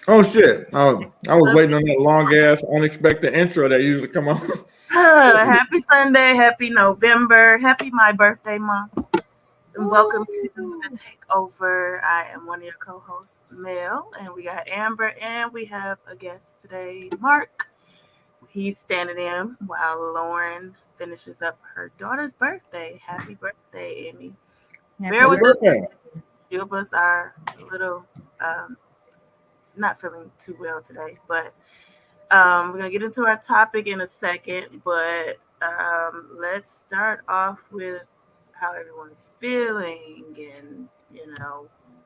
Oh shit! I was waiting on that long ass unexpected intro that usually come on. Happy Sunday, happy November, happy my birthday month, and welcome to the takeover. I am one of your co-hosts, Mel, and we got Amber, and we have a guest today, Mark. He's standing in while Lauren finishes up her daughter's birthday. Happy birthday, Amy! Bear with us. Few of us are a little not feeling too well today, but we're gonna get into our topic in a second. But let's start off with how everyone's feeling, and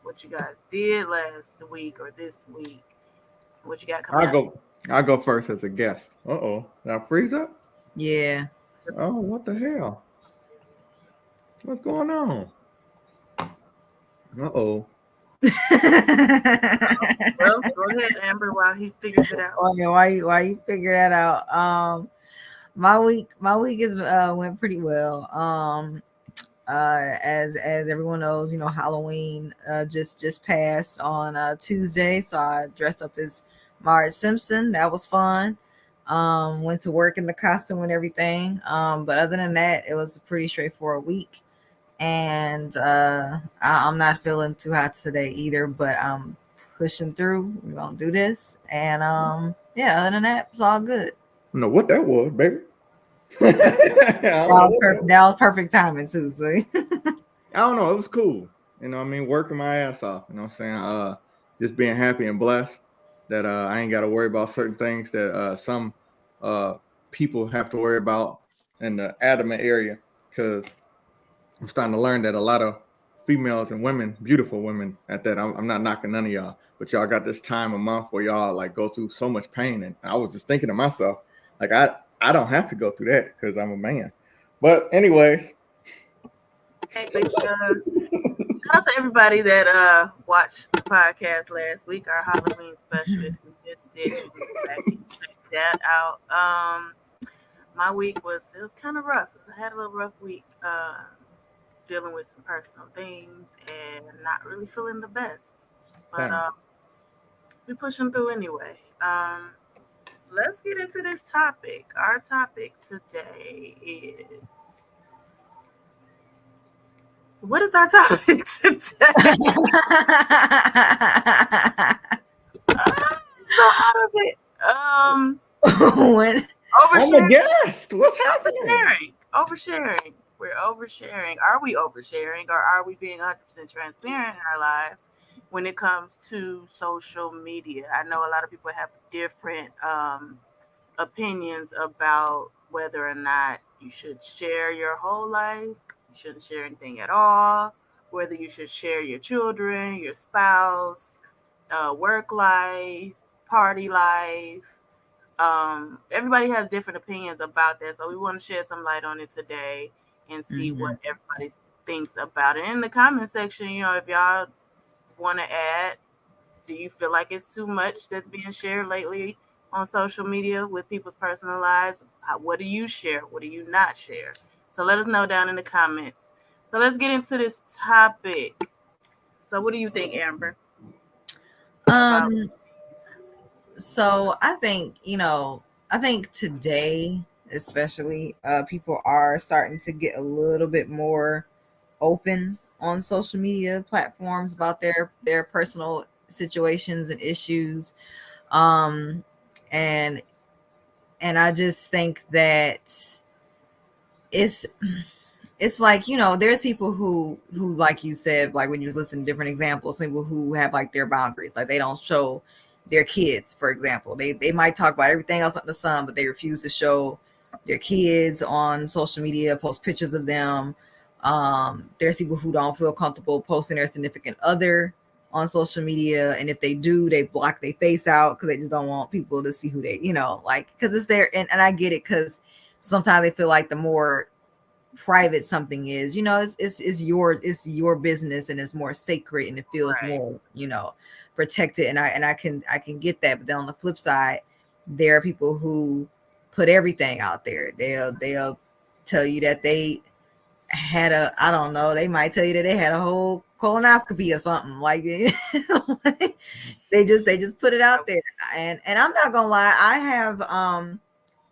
what you guys did last week or this week. What you got coming? I'll go first as a guest. Did I freeze up? Yeah. Oh, what the hell? What's going on? Well, go ahead, Amber, while he figures it out. Okay, while you figure that out. My week is went pretty well. As everyone knows, Halloween just passed on Tuesday, so I dressed up as Marge Simpson. That was fun. Went to work in the costume and everything. But other than that, it was a pretty straightforward week. And I'm not feeling too hot today either, but I'm pushing through. We're gonna do this, and other than that, it's all good. I don't know what that was, baby. That was perfect timing too. So I don't know, it was cool. Working my ass off. Just being happy and blessed that I ain't got to worry about certain things that some people have to worry about in the adamant area, because I'm starting to learn that a lot of females and women, beautiful women at that, I'm not knocking none of y'all, but y'all got this time a month where y'all like go through so much pain. And I was just thinking to myself, like, I don't have to go through that because I'm a man. But anyways. Hey, shout Shout out to everybody that watched the podcast last week, our Halloween special. If you missed it, you can go back and check that out. My week was kind of rough. I had a little rough week, dealing with some personal things and not really feeling the best. But we pushing through anyway. Let's get into this topic. Our topic today is, what is our topic today? So out of it. When I'm a Oversharing. guest. What's happening? Oversharing. We're oversharing. Are we oversharing, or are we being 100% transparent in our lives when it comes to social media? I know a lot of people have different opinions about whether or not you should share your whole life, you shouldn't share anything at all, whether you should share your children, your spouse, work life, party life. Everybody has different opinions about that, so we want to shed some light on it today and see what everybody thinks about it. In the comment section, if y'all want to add, do you feel like it's too much that's being shared lately on social media with people's personal lives? What do you share? What do you not share? So let us know down in the comments. So let's get into this topic. So what do you think, Amber? So I think, I think today, especially, people are starting to get a little bit more open on social media platforms about their personal situations and issues. And I just think that it's it's like, there's people who like you said, like when you listen to different examples, people who have like their boundaries, like they don't show their kids, for example. They might talk about everything else under the sun, but they refuse to show their kids on social media, post pictures of them. There's people who don't feel comfortable posting their significant other on social media, and if they do, they block their face out because they just don't want people to see who they, like, because it's there. And I get it, because sometimes they feel like the more private something is, it's your business, and it's more sacred, and it feels more, protected. And I can get that. But then on the flip side, there are people who put everything out there. They'll tell you that they had I don't know, they might tell you that they had a whole colonoscopy or something, like they just put it out there. And I'm not gonna lie, I have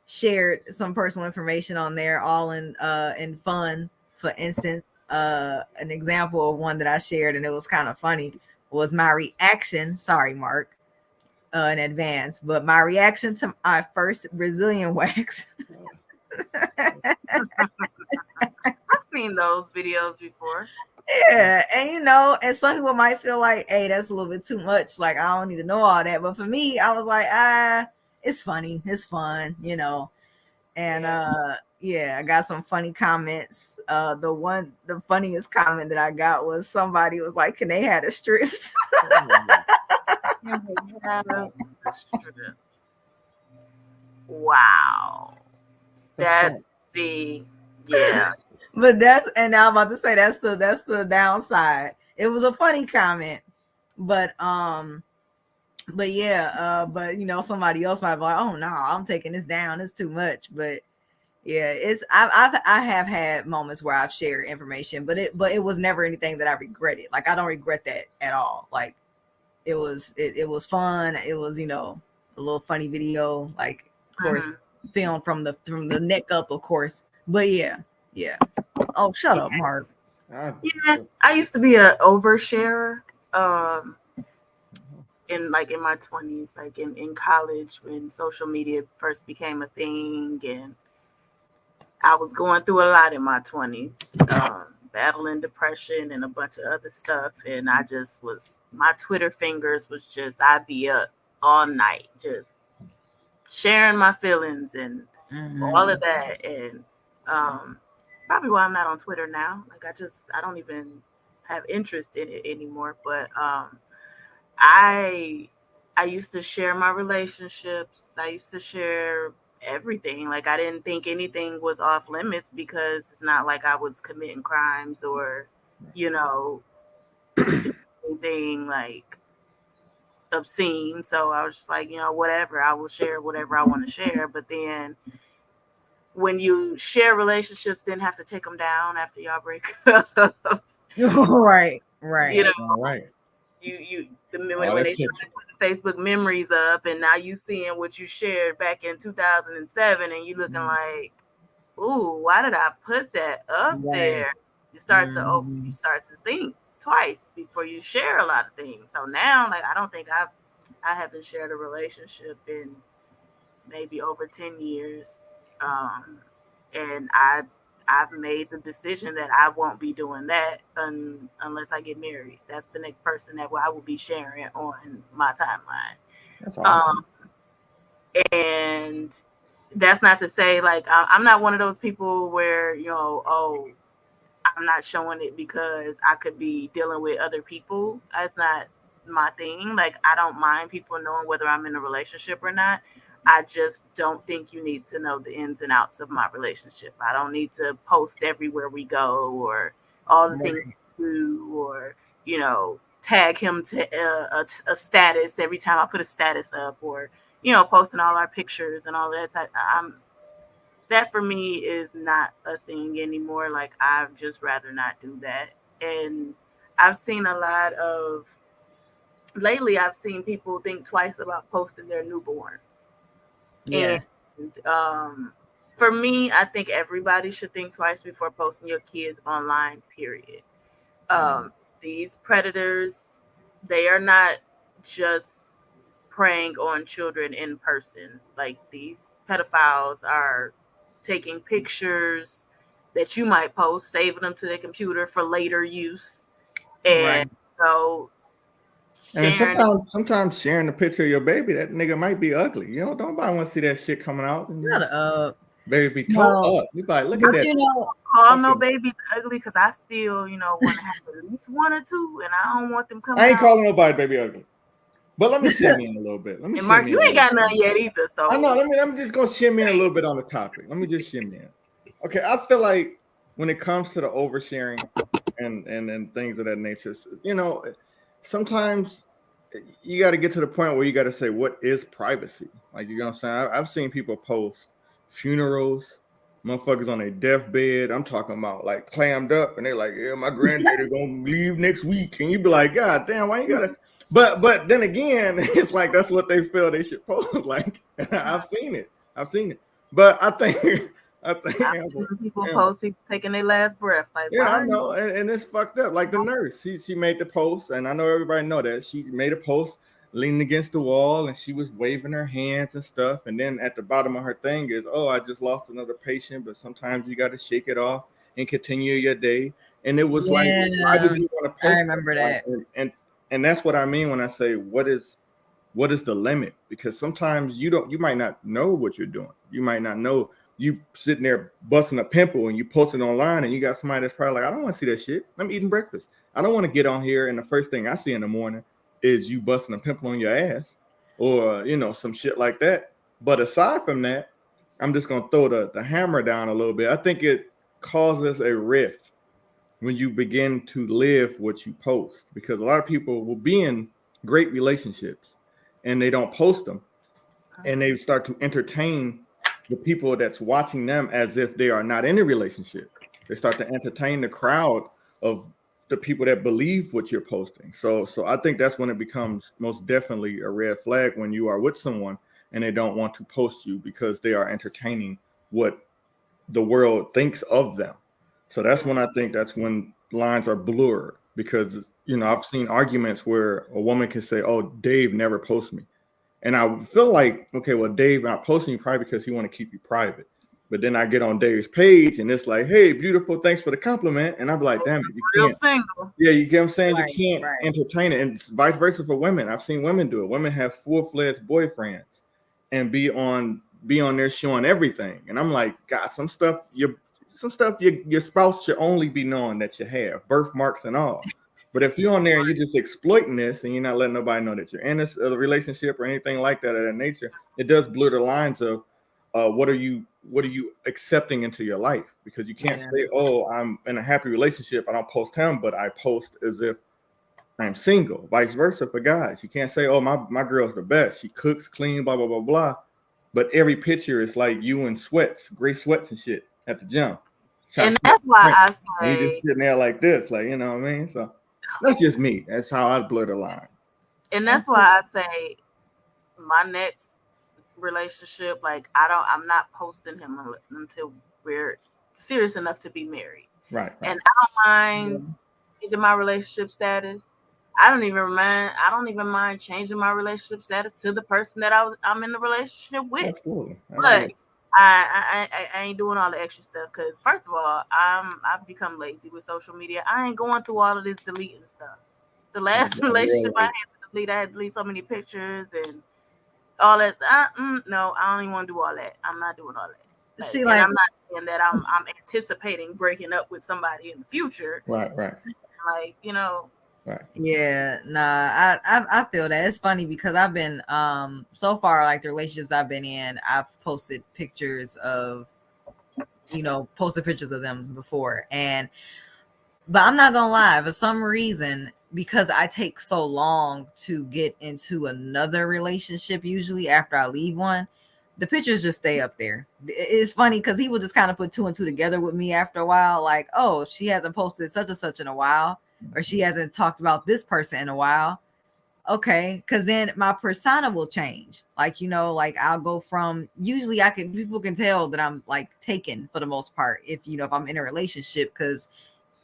shared some personal information on there, all in fun. For instance, an example of one that I shared, and it was kind of funny, was my reaction. Sorry, Mark, in advance, but my reaction to my first Brazilian wax. I've seen those videos before. Yeah, and and some people might feel like, hey, that's a little bit too much. Like, I don't need to know all that. But for me, I was like, it's funny, it's fun, And I got some funny comments. The funniest comment that I got was, somebody was like, "Can they have the strips?" Wow. Yeah. But and I'm about to say, that's the downside. It was a funny comment, but somebody else might be like, "Oh no, I'm taking this down. It's too much." But yeah, I have had moments where I've shared information, but it was never anything that I regretted. Like, I don't regret that at all. Like, it was fun. It was, a little funny video, like, of course, filmed from the neck up, of course. But yeah. Oh, shut up, Mark. Yeah, I used to be an oversharer. In my 20s, like in college, when social media first became a thing, and I was going through a lot in my 20s, battling depression and a bunch of other stuff. And I just my Twitter fingers was just, I'd be up all night, just sharing my feelings and all of that. And it's probably why I'm not on Twitter now. Like, I don't even have interest in it anymore. But I used to share my relationships. I used to share everything. Like, I didn't think anything was off limits, because it's not like I was committing crimes or, do anything like obscene. So I was just like, whatever, I will share whatever I want to share. But then when you share relationships, then have to take them down after y'all break up. Right. All right. All When that they picture. started putting the Facebook memories up, and now you seeing what you shared back in 2007, and you looking like, ooh, why did I put that up there? You start to think twice before you share a lot of things. So now, like, I don't think I haven't shared a relationship in maybe over 10 years. And I've made the decision that I won't be doing that unless I get married. That's the next person that I will be sharing on my timeline. That's awesome. And that's not to say like I'm not one of those people where I'm not showing it because I could be dealing with other people. That's not my thing. Like, I don't mind people knowing whether I'm in a relationship or not. I just don't think you need to know the ins and outs of my relationship. I don't need to post everywhere we go or all the things we do or, tag him to a status every time I put a status up or, posting all our pictures and all that. That for me is not a thing anymore. Like, I'd just rather not do that. And I've seen lately I've seen people think twice about posting their newborns. Yes. And for me, I think everybody should think twice before posting your kids online, period. These predators, they are not just preying on children in person. Like, these pedophiles are taking pictures that you might post, saving them to their computer for later use, and so And sharing. sometimes sharing a picture of your baby, that nigga might be ugly. Don't nobody want to see that shit coming out. Shut up. Baby be toe up. You like, look at But that. Call no babies ugly because I still, want to have at least one or two, and I don't want them coming out. I ain't calling nobody baby ugly. But let me shimmy in a little bit. And Mark, you ain't got none yet either. So I know. I'm just gonna shimmy in a little bit on the topic. Let me just shimmy in. Okay, I feel like when it comes to the oversharing and things of that nature, sometimes you got to get to the point where you got to say what is privacy. Like, you know what I'm saying? I've seen people post funerals, motherfuckers on their deathbed. I'm talking about like clammed up, and they're like, "Yeah, my granddaddy gonna leave next week," and you be like, "God damn, why you gotta?" But then again, it's like that's what they feel they should post. Like, I've seen it, but I think I've seen people post people taking their last breath. Like, yeah, I know, and it's fucked up. Like the nurse, she made the post, and I know everybody know that she made a post leaning against the wall, and she was waving her hands and stuff. And then at the bottom of her thing is, "Oh, I just lost another patient, but sometimes you got to shake it off and continue your day." And it was like, why would you want to post? I remember that. And that's what I mean when I say, what is the limit? Because sometimes you might not know what you're doing. You might not know. You sitting there busting a pimple and you post it online and you got somebody that's probably like, I don't want to see that shit. I'm eating breakfast. I don't want to get on here and the first thing I see in the morning is you busting a pimple on your ass or, some shit like that. But aside from that, I'm just going to throw the hammer down a little bit. I think it causes a rift when you begin to live what you post, because a lot of people will be in great relationships and they don't post them, and they start to entertain the people that's watching them as if they are not in a relationship. They start to entertain the crowd of the people that believe what you're posting. So I think that's when it becomes most definitely a red flag, when you are with someone and they don't want to post you because they are entertaining what the world thinks of them. So that's when I think that's when lines are blurred, because I've seen arguments where a woman can say, "Oh, Dave never posts me." And I feel like, okay, well, Dave not posting you probably because he want to keep you private. But then I get on Dave's page and it's like, "Hey, beautiful, thanks for the compliment." And I'm like, damn it, you real can't. single. Yeah, you get what I'm saying? Right, You can't entertain it. And it's vice versa for women. I've seen women do it. Women have full-fledged boyfriends and be on there showing everything. And I'm like, God, some stuff your spouse should only be knowing that you have, birthmarks and all. But if you're on there and you're just exploiting this and you're not letting nobody know that you're in a relationship or anything like that of that nature, it does blur the lines of what are you accepting into your life? Because you can't say, "Oh, I'm in a happy relationship, I don't post him," but I post as if I'm single. Vice versa for guys. You can't say, oh, my girl's the best. She cooks, clean, blah, blah, blah, blah. But every picture is like you in sweats, gray sweats and shit at the gym. And that's why I And you say, just sitting there like this, like, you know what I mean? So that's just me. That's how I blur the line. and that's why I say my next relationship, like I'm not posting him until we're serious enough to be married. Right. And I don't mind changing my relationship status. I don't even mind changing my relationship status to the person that I'm in the relationship with. Absolutely. But I ain't doing all the extra stuff because first of all, I've become lazy with social media. I ain't going through all of this deleting stuff. The last relationship I had to delete so many pictures and all that. No, I don't even want to do all that. I'm not doing all that. See, and I'm not saying that I'm anticipating breaking up with somebody in the future. Right. Like, you know. Right. Yeah, nah, I feel that. It's funny because I've been so far, like the relationships I've been in, I've posted pictures of them before, but I'm not gonna lie, for some reason, because I take so long to get into another relationship, usually after I leave one, the pictures just stay up there. It's funny because he will just kind of put two and two together with me after a while, like, oh, she hasn't posted such and such in a while, or she hasn't talked about this person in a while. Okay, because then my persona will change. Like, like I'll go from, usually people can tell that I'm like taken for the most part if I'm in a relationship, because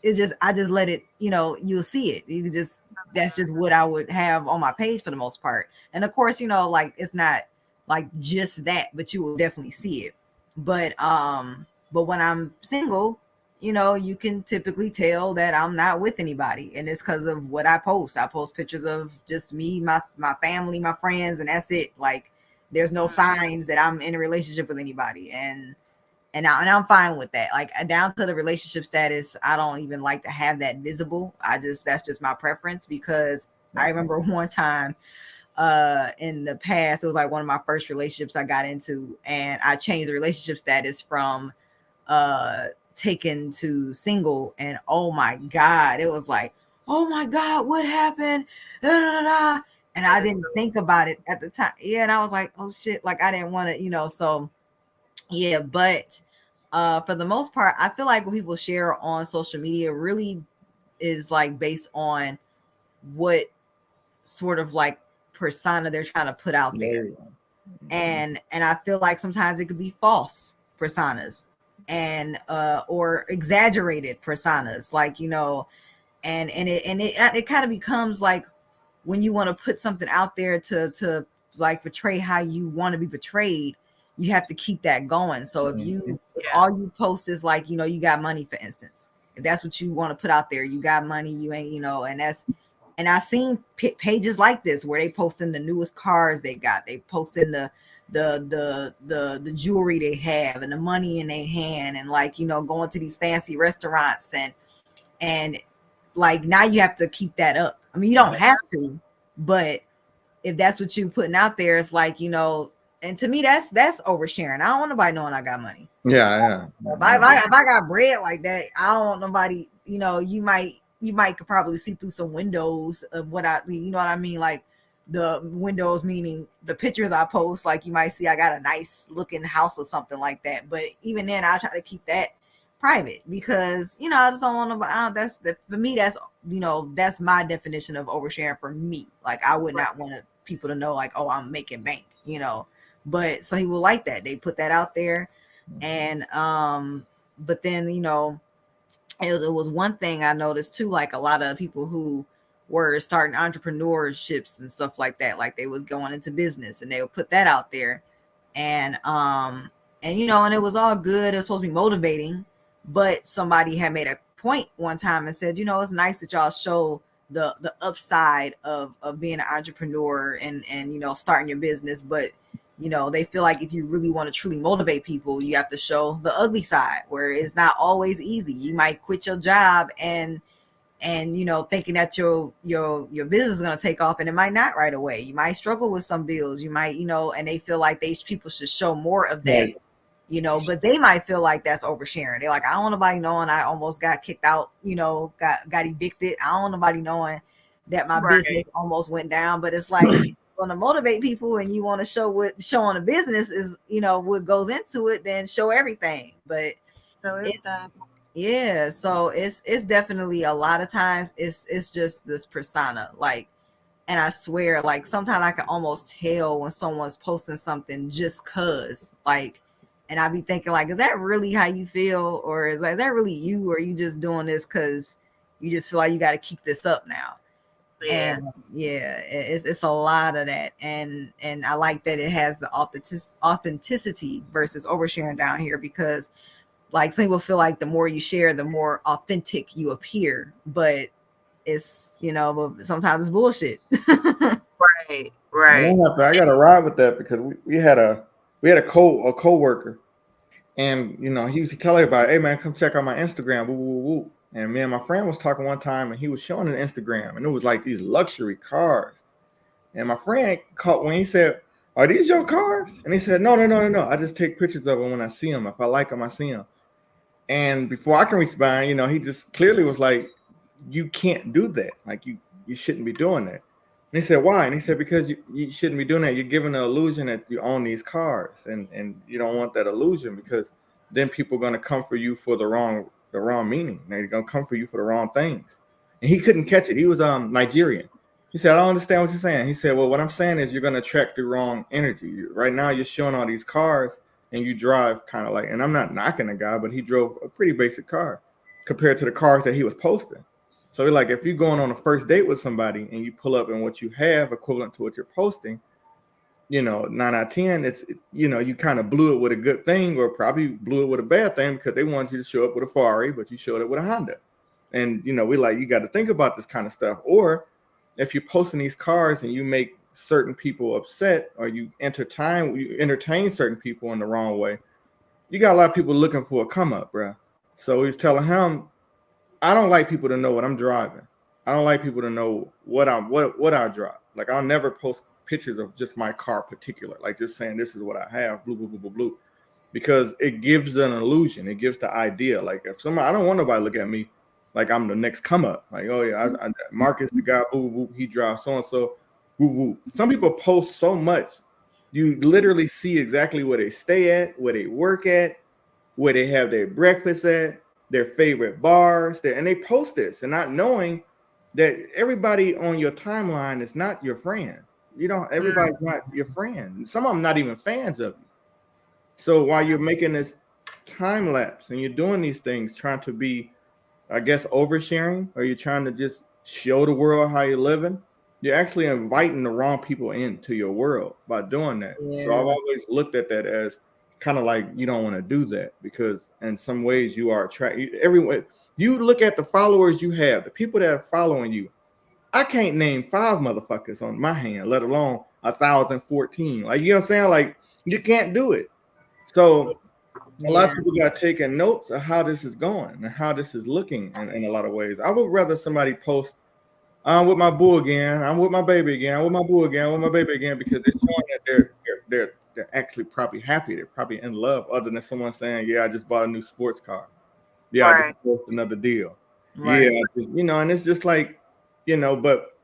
I just let it, you'll see it. You just, that's just what I would have on my page for the most part. And of course, like it's not like just that, but you will definitely see it. But when I'm single, you can typically tell that I'm not with anybody, and it's because of what I post. I post pictures of just me, my family, my friends, and that's it. Like there's no signs that I'm in a relationship with anybody, and I'm fine with that. Like down to the relationship status, I don't even like to have that visible. That's just my preference, because I remember one time in the past, it was like one of my first relationships I got into, and I changed the relationship status from taken to single, and oh my God, it was like, oh my God, what happened? Da, da, da. And I didn't think about it at the time. Yeah, and I was like, oh shit, like I didn't want to, so yeah. But for the most part, I feel like what people share on social media really is like based on what sort of like persona they're trying to put out there. And I feel like sometimes it could be false personas and or exaggerated personas, like, and it kind of becomes like when you want to put something out there to like portray how you want to be portrayed, you have to keep that going. So if all you post is like, you got money, for instance, if that's what you want to put out there, you got money, you ain't, and I've seen pages like this where they posting the newest cars they got, they posting the jewelry they have and the money in their hand, and like, going to these fancy restaurants, and like now you have to keep that up. I mean, you don't have to, but if that's what you putting out there, it's like, and to me that's oversharing. I don't want nobody knowing I got money. Yeah. If I got bread like that, I don't want nobody, you might could probably see through some windows of what you know what I mean? Like the windows, meaning the pictures I post, like you might see I got a nice looking house or something like that. But even then, I try to keep that private, because, I just don't want to, for me, that's my definition of oversharing for me. Like I would not want people to know like, oh, I'm making bank, but some people like that. They put that out there. And, but then, it was one thing I noticed too, like a lot of people who were starting entrepreneurships and stuff like that, like they was going into business and they would put that out there, and and it was all good. It was supposed to be motivating, but somebody had made a point one time and said, it's nice that y'all show the upside of being an entrepreneur and starting your business, but they feel like if you really want to truly motivate people, you have to show the ugly side, where it's not always easy. You might quit your job and thinking that your business is going to take off, and it might not right away. You might struggle with some bills. You might, and they feel like these people should show more of that, but they might feel like that's oversharing. They're like, I don't want nobody knowing I almost got kicked out, got evicted. I don't want nobody knowing that my Right. business almost went down. But it's like you want to motivate people and you want to show what showing a business is, what goes into it, then show everything. But So it's it's yeah, so it's definitely a lot of times it's just this persona, like, and I swear, like, sometimes I can almost tell when someone's posting something just cause, like, and I be thinking, like, is that really how you feel, or is that really you, or are you just doing this because you just feel like you got to keep this up now? yeah. And yeah, it's a lot of that, and I like that it has the authenticity versus oversharing down here, because like some people feel like the more you share, the more authentic you appear, but it's but sometimes it's bullshit. Right. Right. I got to ride with that because we had a coworker, and he used to tell everybody, "Hey man, come check out my Instagram." Woo, woo, woo. And me and my friend was talking one time, and he was showing an Instagram, and it was like these luxury cars. And my friend caught when he said, "Are these your cars?" And he said, "No, no, no, no, no. I just take pictures of them when I see them. If I like them, I see them." And before I can respond, he just clearly was like, "You can't do that. Like you shouldn't be doing that." And he said, "Why?" And he said, "Because you shouldn't be doing that. You're giving the illusion that you own these cars, and you don't want that illusion, because then people are going to come for you for the wrong meaning. They're going to come for you for the wrong things." And he couldn't catch it. He was Nigerian. He said, "I don't understand what you're saying." He said, "Well, what I'm saying is you're going to attract the wrong energy. Right now, you're showing all these cars, and you drive kind of like," and I'm not knocking the guy, but he drove a pretty basic car compared to the cars that he was posting. So like, if you're going on a first date with somebody and you pull up and what you have equivalent to what you're posting, 9 out of 10, you kind of blew it with a good thing, or probably blew it with a bad thing, because they wanted you to show up with a Ferrari, but you showed up with a Honda. And we like, you got to think about this kind of stuff. Or if you're posting these cars and you make certain people upset, or you entertain certain people in the wrong way, you got a lot of people looking for a come up, bro. So he's telling him, "I don't like people to know what I'm driving. I don't like people to know what I drive. Like, I'll never post pictures of just my car particular, like just saying this is what I have, blue, blue, blue, blue, blue, because it gives an illusion. It gives the idea. Like, if somebody, I don't want nobody to look at me like I'm the next come up. Like, oh yeah, Marcus, the guy, boo, boo, he drives so and so, boo, boo. Some people post so much, you literally see exactly where they stay at, where they work at, where they have their breakfast at, their favorite bars, and they post this, and not knowing that everybody on your timeline is not your friend. Everybody's not your friend. Some of them not even fans of you. So while you're making this time lapse and you're doing these things, trying to be, I guess, oversharing, or you're trying to just show the world how you're living, you're actually inviting the wrong people into your world by doing that. Yeah. So I've always looked at that as kind of like, you don't want to do that, because in some ways you are everyone. You look at the followers you have, the people that are following you. I can't name 5 motherfuckers on my hand, let alone 1,014. Like, you know what I'm saying? Like, you can't do it. So a lot of people got taking notes of how this is going and how this is looking in a lot of ways. I would rather somebody post, "I'm with my boo again, I'm with my baby again, I'm with my boo again, I'm with my baby again," because they're showing that they're actually probably happy. They're probably in love, other than someone saying, "Yeah, I just bought a new sports car. Yeah, I just booked another deal. Right. Yeah, and it's just like, but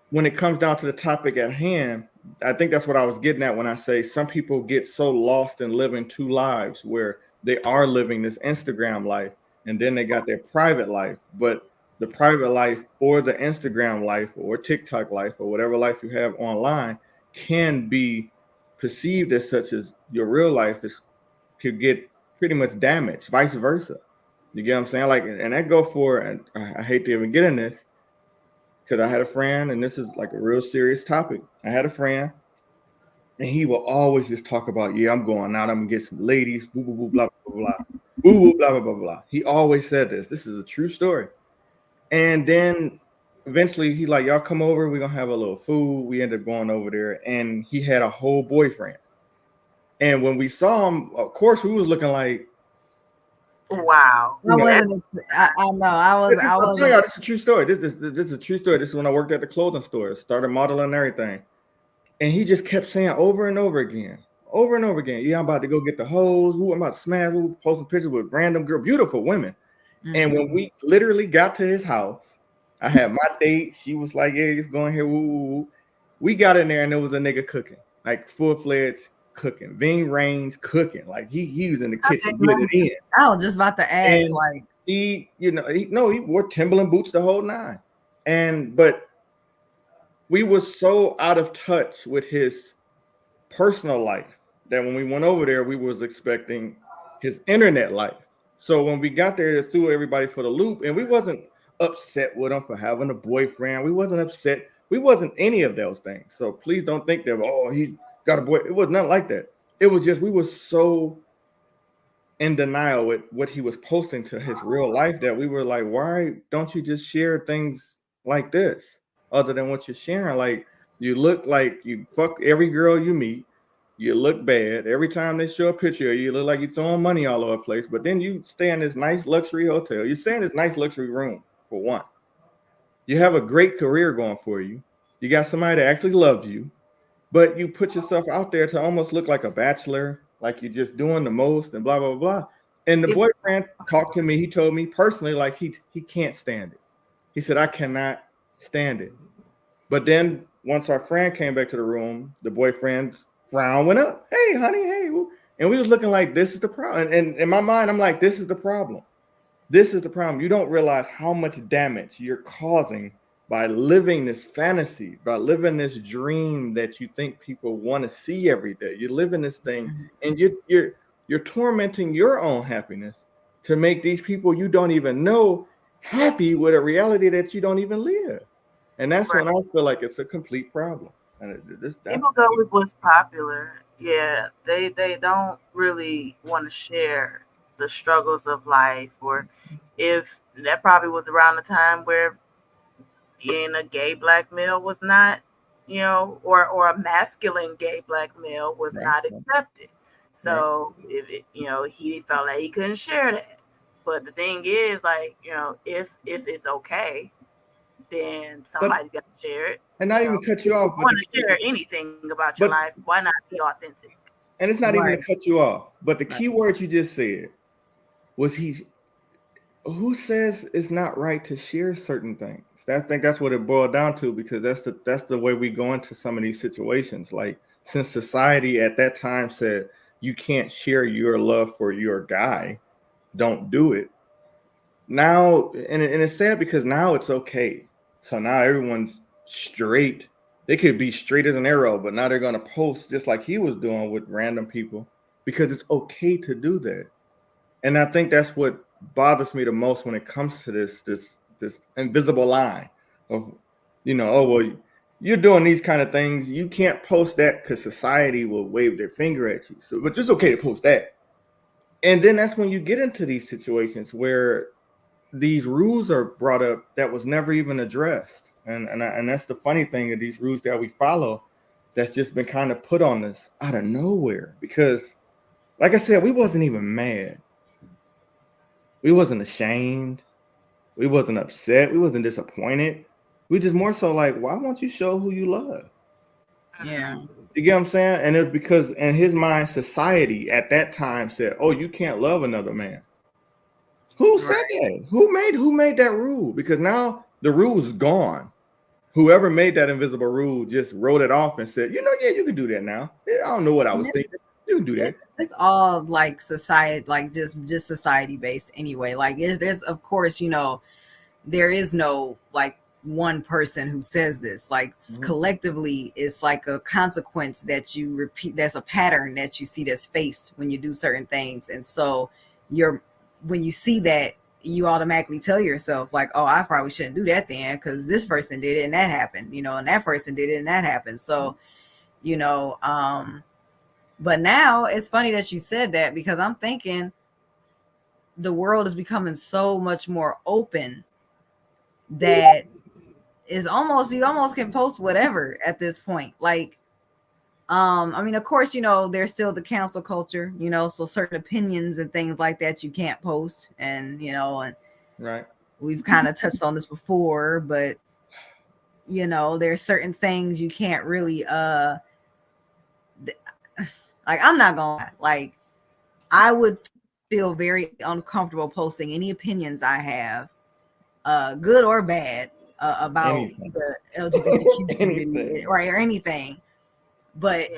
when it comes down to the topic at hand, I think that's what I was getting at when I say some people get so lost in living 2 lives, where they are living this Instagram life, and then they got their private life. But the private life, or the Instagram life, or TikTok life, or whatever life you have online, can be perceived as such as your real life could get pretty much damaged, vice versa. You get what I'm saying? Like, and that go for, and I hate to even get in this, because I had a friend, and this is like a real serious topic. I had a friend, and he will always just talk about, "Yeah, I'm going out, I'm gonna get some ladies, boo, boo, boo, blah, blah, blah, blah, boo, boo, blah, blah, blah, blah." He always said this. This is a true story. And then eventually he's like, "Y'all come over, we're gonna have a little food." We ended up going over there, and he had a whole boyfriend. And when we saw him, of course, we was looking like, Wow. I wasn't. I know. I was. I'm telling y'all, this is a true story. This is a true story. This is when I worked at the clothing store, started modeling and everything. And he just kept saying over and over again, "Yeah, I'm about to go get the hose. Ooh, I'm about to smash. Ooh," posting pictures with random girl, beautiful women. Mm-hmm. And when we literally got to his house, I had my date. She was like, "Yeah, just going here." Woo, woo, woo. We got in there and there was a nigga cooking, like full-fledged cooking. Ving Rhames cooking, like he was in the kitchen getting it in. I was just about to ask, And like, he, he wore Timberland boots the whole nine. But we were so out of touch with his personal life that when we went over there, we was expecting his internet life. So when we got there, it threw everybody for the loop, and we wasn't upset with him for having a boyfriend. We wasn't upset. We wasn't any of those things. So please don't think that, oh, he's got a boy. It was nothing like that. It was just we were so in denial with what he was posting to his real life that we were like, why don't you just share things like this other than what you're sharing? Like, you look like you fuck every girl you meet. You look bad every time they show a picture of you. You look like you're throwing money all over the place. But then you stay in this nice luxury hotel. You stay in this nice luxury room, for one. You have a great career going for you. You got somebody that actually loves you, but you put yourself out there to almost look like a bachelor, like you're just doing the most and blah, blah, blah. And the boyfriend talked to me. He told me personally, like he can't stand it. He said, I cannot stand it. But then once our friend came back to the room, the boyfriend's frown went up. Hey, honey, hey. And we was looking like, this is the problem. And in my mind, I'm like, this is the problem. This is the problem. You don't realize how much damage you're causing by living this fantasy, by living this dream that you think people want to see every day. You live in this thing, and you're tormenting your own happiness to make these people you don't even know happy with a reality that you don't even live. And that's when I feel like it's a complete problem. And people go with what's popular. Yeah, they don't really want to share the struggles of life, or if that probably was around the time where being a gay black male was not, or a masculine gay black male was not accepted. So if he felt like he couldn't share that. But the thing is, like, if it's okay, then somebody's got to share it. And not even cut you off. If you want to share anything about your life, why not be authentic? And it's not even to cut you off. But the key word you just said was who says it's not right to share certain things? I think that's what it boiled down to, because that's the way we go into some of these situations. Like, since society at that time said you can't share your love for your guy, don't do it. Now, and it's sad because now it's okay. So now everyone's straight. They could be straight as an arrow, but now they're going to post just like he was doing with random people, because it's okay to do that. And I think that's what bothers me the most when it comes to this invisible line of, oh, well, you're doing these kind of things. You can't post that because society will wave their finger at you. So, but it's okay to post that. And then that's when you get into these situations where these rules are brought up that was never even addressed. And that's the funny thing of these rules that we follow, that's just been kind of put on us out of nowhere. Because, like I said, we wasn't even mad. We wasn't ashamed. We wasn't upset. We wasn't disappointed. We just more so like, why won't you show who you love? Yeah. You get what I'm saying? And it's because in his mind, society at that time said, oh, you can't love another man. Who said that? Who made that rule? Because now the rule is gone. Whoever made that invisible rule just wrote it off and said, yeah, you can do that now. I don't know what I was thinking. You can do that. It's all like society, like just society based anyway. Like there's of course, there is no like one person who says this. Like collectively, it's like a consequence that you repeat. That's a pattern that you see that's faced when you do certain things. And so when you see that, you automatically tell yourself like, oh, I probably shouldn't do that then, because this person did it and that happened, and that person did it and that happened. So, but now it's funny that you said that, because I'm thinking the world is becoming so much more open that you almost can post whatever at this point. Like, I mean, of course, there's still the cancel culture, so certain opinions and things like that you can't post. And, and right. We've kind of touched on this before, but, there's certain things you can't really, like, I'm not gonna, like, I would feel very uncomfortable posting any opinions I have, good or bad, about Anything. the LGBTQ community, Anything. right, or anything. But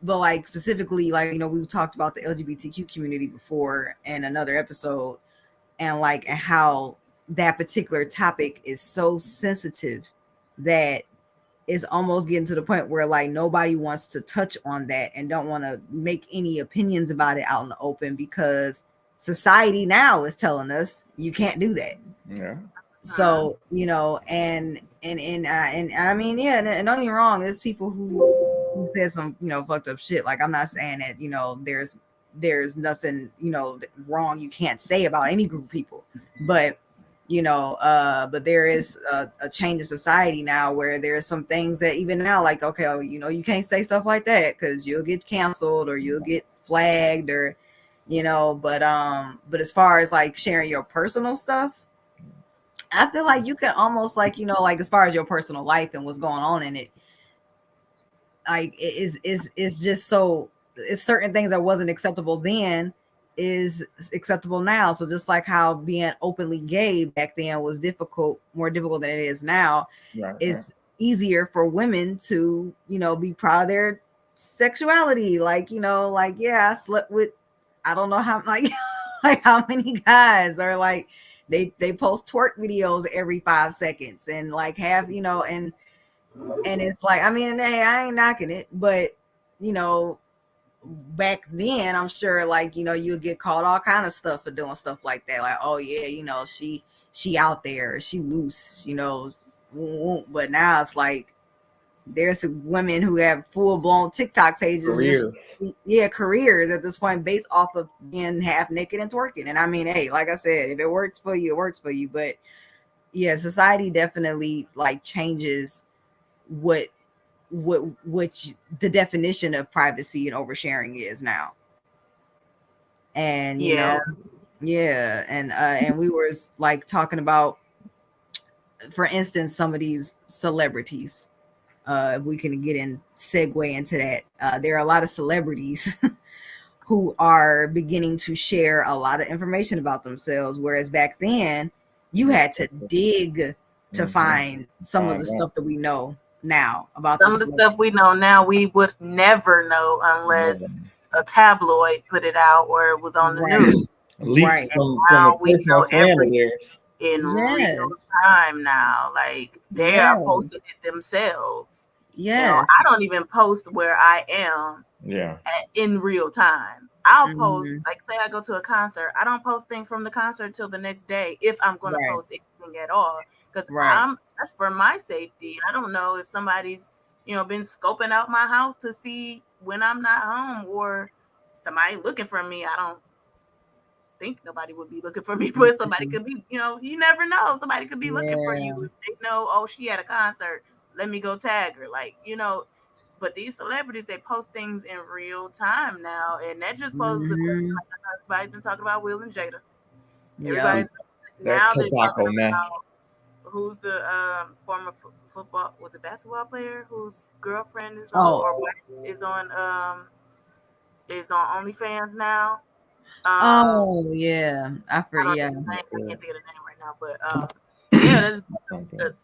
but like specifically, like, you know, we talked about the LGBTQ community before in another episode, and like and how that particular topic is so sensitive that it's almost getting to the point where like nobody wants to touch on that and don't want to make any opinions about it out in the open, because society now is telling us you can't do that. Yeah. So, you know, and I mean, yeah, and don't get me wrong, there's people who said some, you know, fucked up shit. Like, I'm not saying that, you know, there's nothing, you know, wrong you can't say about any group of people, but you know, but there is a change in society now where there's some things that even now, like, okay, you know, you can't say stuff like that because you'll get canceled or you'll get flagged, or, you know, but as far as like sharing your personal stuff, I feel like you can almost, like, you know, like as far as your personal life and what's going on in it, like it's just so, it's certain things that wasn't acceptable then is acceptable now. So just like how being openly gay back then was more difficult than it is now, Right. it's easier for women to, you know, be proud of their sexuality. Like, you know, like, yeah, I slept with, I don't know how, like, like how many guys, or like they post twerk videos every 5 seconds and like have, you know, and it's like, I mean, hey, I ain't knocking it, but you know, back then I'm sure, like, you know, you'll get called all kind of stuff for doing stuff like that, like, oh yeah, you know, she out there, she loose, you know. But now it's like there's women who have full-blown TikTok pages, Careers. Careers at this point based off of being half naked and twerking. And I mean, hey, like I said, if it works for you, it works for you. But yeah, society definitely like changes what the definition of privacy and oversharing is now. And you know, and we were like talking about, for instance, some of these celebrities. If we can segue into that, there are a lot of celebrities who are beginning to share a lot of information about themselves, whereas back then you had to dig to find some of the stuff that we know now about some of the stuff we know now we would never know unless a tabloid put it out or it was on the news. Leaked from a personal friend of theirs in real time now. Like they are posting it themselves. You know, I don't even post where I am in real time. I'll post, like, say I go to a concert, I don't post things from the concert till the next day if I'm going to post anything at all, because that's for my safety. I don't know if somebody's, you know, been scoping out my house to see when I'm not home, or somebody looking for me. I don't think nobody would be looking for me, but somebody could be, you know, you never know. Somebody could be looking for you. If they know, oh, she had a concert, let me go tag her. Like, you know, but these celebrities, they post things in real time now. And that just poses a question. Like everybody's been talking about Will and Jada. Everybody's now they're talking about who's the former football, was it basketball player whose girlfriend is on or is on OnlyFans now. I forget. I can't think of the name right now, but that just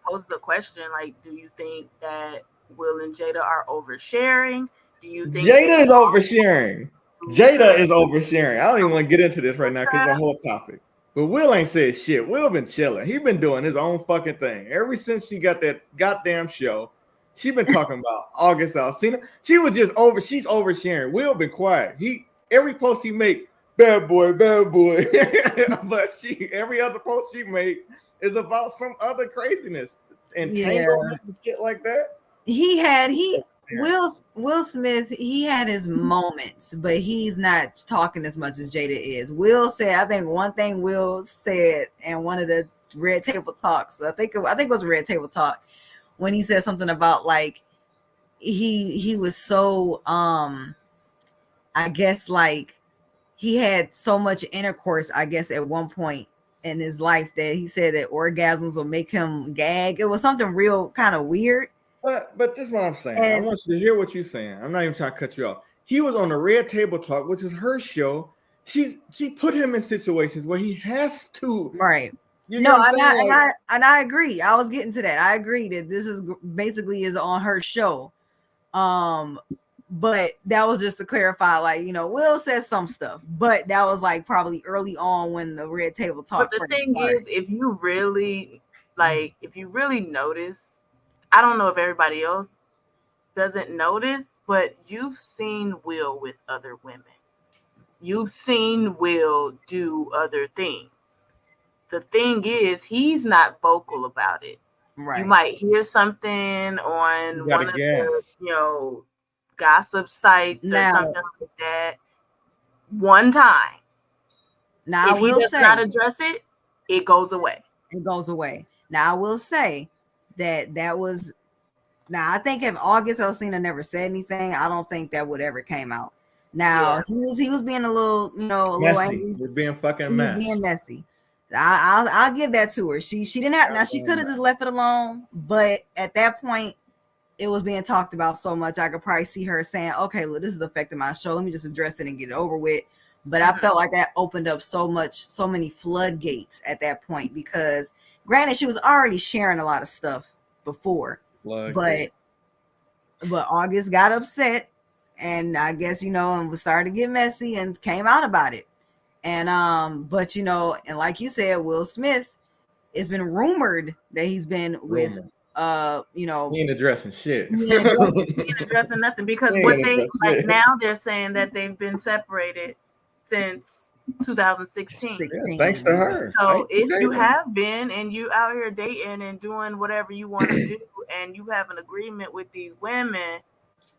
poses a question. Like, do you think that Will and Jada are oversharing? Do you think Jada is oversharing? Jada is oversharing. I don't even want to get into this right now because it's a whole topic. But Will ain't said shit. Will been chilling. He been doing his own fucking thing ever since she got that goddamn show. She been talking about August Alsina. She was just she's oversharing. Will been quiet. Every post he make, bad boy. But every other post she make is about some other craziness and entanglement and shit like that. Will Smith, he had his moments, but he's not talking as much as Jada is. Will said, I think one thing Will said in one of the Red Table Talks, I think it was a Red Table Talk, when he said something about like he was so I guess like he had so much intercourse, I guess, at one point in his life that he said that orgasms will make him gag. It was something real kind of weird. But this is what I'm saying. I want you to hear what you're saying. I'm not even trying to cut you off. He was on the Red Table Talk, which is her show. She put him in situations where he has to You No, get what I'm saying? Like, and I agree. I was getting to that. I agree that this is basically is on her show. But that was just to clarify, like, you know, Will said some stuff, but that was like probably early on when the red table talk. But the thing is, if you really notice, I don't know if everybody else doesn't notice, but you've seen Will with other women. You've seen Will do other things. The thing is, he's not vocal about it. right. You might hear something on you one gotta of guess. the, gossip sites or Now, something like that one time. now I If he will does say not address it, it goes away. it goes away. Now I will say that was. Now I think if August Alsina never said anything, I don't think that would ever came out. Now Yeah. he was being a little, you know, a little Messy. angry. You're being fucking He was messy. being messy. I'll give that to her. She didn't have. Now she could have just left it alone, but at that point, it was being talked about so much. I could probably see her saying, "Okay, look, this is affecting my show. Let me just address it and get it over with." But I felt like that opened up so many floodgates at that point because, granted, she was already sharing a lot of stuff before, but August got upset, and I guess, you know, and started to get messy and came out about it. And but you know, and like you said, Will Smith, it's been rumored that he's been with you know, he ain't addressing shit. He ain't addressing nothing because what they like now they're saying that they've been separated since 2016. Yeah, thanks to her. So if you have been and you out here dating and doing whatever you want to do and you have an agreement with these women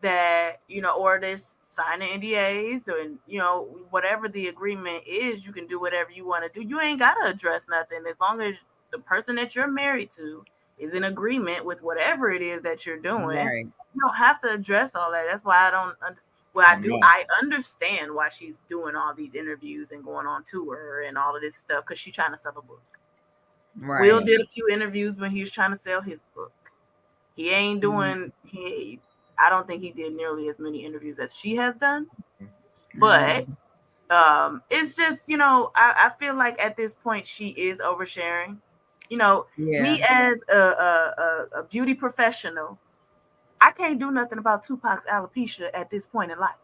that, you know, or they're signing NDAs or, you know, whatever the agreement is, you can do whatever you want to do. You ain't got to address nothing as long as the person that you're married to is in agreement with whatever it is that you're doing. Right. You don't have to address all that. That's why I don't understand. Well, I do. I understand why she's doing all these interviews and going on tour and all of this stuff because she's trying to sell a book. Right. Will did a few interviews when he was trying to sell his book. He ain't doing. I don't think he did nearly as many interviews as she has done. But it's just, you know, I feel like at this point she is oversharing. You know, me as a beauty professional, I can't do nothing about Tupac's alopecia at this point in life.